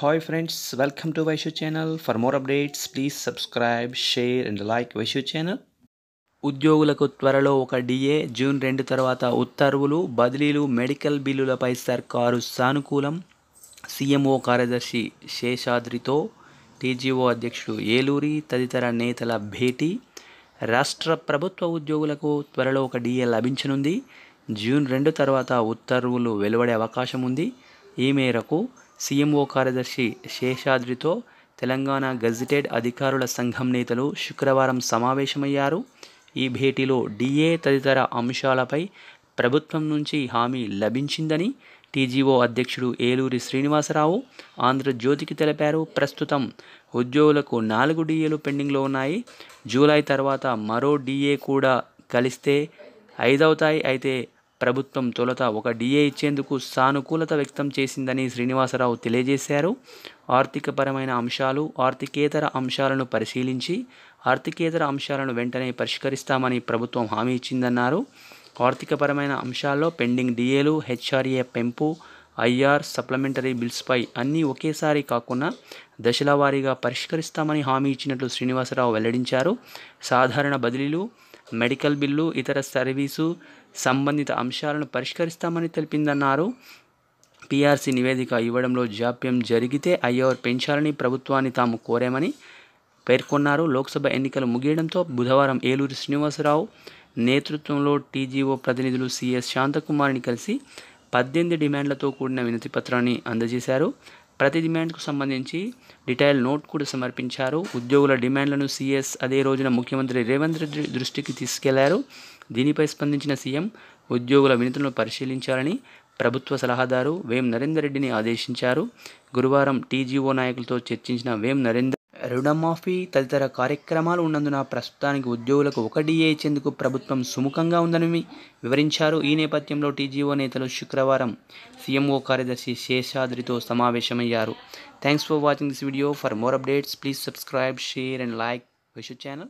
Hi friends, welcome to Vaishu channel. For more updates, please subscribe, share and like Vaishu channel. ఉద్యోగులకు త్వరలో ఒక DA June 2 తర్వాత ఉత్తర్వులు బదిలీలు మెడికల్ బిల్లులపై సర్కారు సానుకూలం సీఎంఓ కార్యదర్శి శేషాద్రితో టీజీఓ అధ్యక్షుడు ఏలూరి తదితర నేతల భేటీ రాష్ట్ర ప్రభుత్వ ఉద్యోగులకు త్వరలో ఒక డిఏ లభించనుంది. జూన్ 2 తర్వాత ఉత్తర్వులు వెలువడే అవకాశం ఉంది. ఈ మేరకు సీఎంఓ కార్యదర్శి శేషాద్రితో తెలంగాణ గెజిటెడ్ అధికారుల సంఘం నేతలు శుక్రవారం సమావేశమయ్యారు. ఈ భేటీలో డిఏ తదితర అంశాలపై ప్రభుత్వం నుంచి హామీ లభించిందని టీజీఓ అధ్యక్షుడు ఏలూరి శ్రీనివాసరావు ఆంధ్రజ్యోతికి తెలిపారు. ప్రస్తుతం ఉద్యోగులకు 4 డిఏలు పెండింగ్లో ఉన్నాయి. జూలై తర్వాత మరో డిఏ కూడా కలిస్తే 5 అవుతాయి. అయితే ప్రభుత్వం తొలుత ఒక డిఏ ఇచ్చేందుకు సానుకూలత వ్యక్తం చేసిందని శ్రీనివాసరావు తెలియజేశారు. ఆర్థికపరమైన అంశాలు, ఆర్థికేతర అంశాలను పరిశీలించి ఆర్థికేతర అంశాలను వెంటనే పరిష్కరిస్తామని ప్రభుత్వం హామీ ఇచ్చిందన్నారు. ఆర్థికపరమైన అంశాల్లో పెండింగ్ డిఏలు, హెచ్ఆర్ఏ పెంపు, ఐఆర్ సప్లిమెంటరీ బిల్స్పై అన్నీ ఒకేసారి కాకుండా దశల వారీగా పరిష్కరిస్తామని హామీ ఇచ్చినట్లు శ్రీనివాసరావు వెల్లడించారు. సాధారణ బదిలీలు, మెడికల్ బిల్లు, ఇతర సర్వీసు సంబంధిత అంశాలను పరిష్కరిస్తామని తెలిపిందన్నారు. పీఆర్సీ నివేదిక ఇవ్వడంలో జాప్యం జరిగితే ఐఆర్ పెంచాలని ప్రభుత్వాన్ని తాము కోరామని పేర్కొన్నారు. లోక్సభ ఎన్నికలు ముగియడంతో బుధవారం ఏలూరి శ్రీనివాసరావు నేతృత్వంలో టీజీఓ ప్రతినిధులు సిఎస్ శాంతకుమారిని కలిసి 18 డిమాండ్లతో కూడిన వినతి పత్రాన్ని అందజేశారు. ప్రతి డిమాండ్కు సంబంధించి డీటెయిల్ నోట్ కూడా సమర్పించారు. ఉద్యోగుల డిమాండ్లను సీఎస్ అదే రోజున ముఖ్యమంత్రి రేవంత్ రెడ్డి దృష్టికి తీసుకెళ్లారు. దీనిపై స్పందించిన సీఎం ఉద్యోగుల వినతులను పరిశీలించాలని ప్రభుత్వ సలహాదారు వేం నరేందర్ రెడ్డిని ఆదేశించారు. గురువారం టీజీఓ నాయకులతో చర్చించిన వేం నరేందర్ రుణమాఫీ తదితర కార్యక్రమాలు ఉన్నందున ప్రస్తుతానికి ఉద్యోగులకు ఒక డిఏ ఇచ్చేందుకు ప్రభుత్వం సుముఖంగా ఉందని వివరించారు. ఈ నేపథ్యంలో టీజీఓ నేతలు శుక్రవారం సీఎంఓ కార్యదర్శి శేషాద్రితో సమావేశమయ్యారు. Thanks for watching this video. For more updates please subscribe, share and like Vaishu channel.